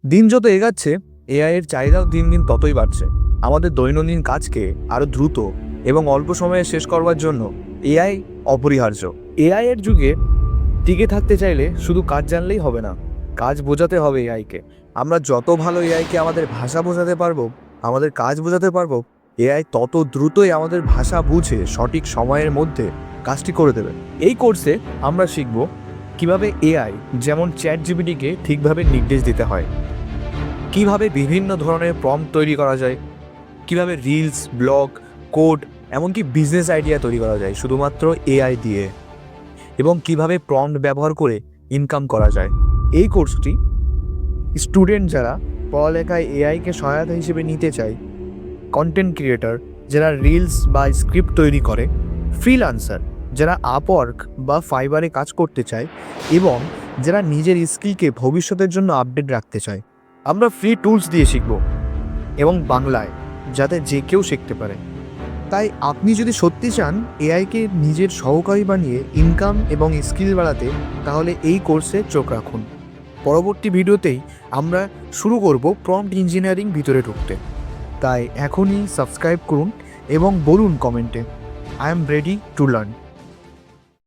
দিন যত এগাচ্ছে এআই এর চাহিদাও দিন দিন ততই বাড়ছে। আমাদের দৈনন্দিন কাজকে আরো দ্রুত এবং অল্প সময়ে শেষ করবার জন্য এআই অপরিহার্য। এআই এর যুগে টিকে থাকতে চাইলে শুধু কাজ জানলেই হবে না, কাজ বোঝাতে হবে এআইকে। আমরা যত ভালো এআইকে আমাদের ভাষা বোঝাতে পারবো, আমাদের কাজ বোঝাতে পারবো, এআই তত দ্রুতই আমাদের ভাষা বুঝে সঠিক সময়ের মধ্যে কাজটি করে দেবে। এই কোর্সে আমরা শিখব কিভাবে এআই যেমন চ্যাটজিপিটিকে ঠিকভাবে নির্দেশ দিতে হয়, কিভাবে বিভিন্ন ধরনের প্রম্পট তৈরি করা যায়, কিভাবে রিলস, ব্লগ, কোড, এমনকি বিজনেস আইডিয়া তৈরি করা যায় শুধুমাত্র এআই দিয়ে, এবং কিভাবে প্রম্পট ব্যবহার করে ইনকাম করা যায়। এই কোর্সটি স্টুডেন্ট যারা পড়ালেখায় এআইকে সহায়তা হিসেবে নিতে চায়, কন্টেন্ট ক্রিয়েটর যারা রিলস বা স্ক্রিপ্ট তৈরি করে, ফ্রিল্যান্সার যারা আপওয়ার্ক বা ফাইবারে কাজ করতে চায়, এবং যারা নিজের স্কিলকে ভবিষ্যতের জন্য আপডেট রাখতে চায়। আমরা ফ্রি টুলস দিয়ে শিখব এবং বাংলায়, যাতে যে কেউ শিখতে পারে। তাই আপনি যদি সত্যি চান এআইকে নিজের সহকারী বানিয়ে ইনকাম এবং স্কিল বাড়াতে, তাহলে এই কোর্সে চোখ রাখুন। পরবর্তী ভিডিওতেই আমরা শুরু করব প্রম্পট ইঞ্জিনিয়ারিং ভিতরে ঢুকতে। তাই এখনই সাবস্ক্রাইব করুন এবং বলুন কমেন্টে, I am ready to learn.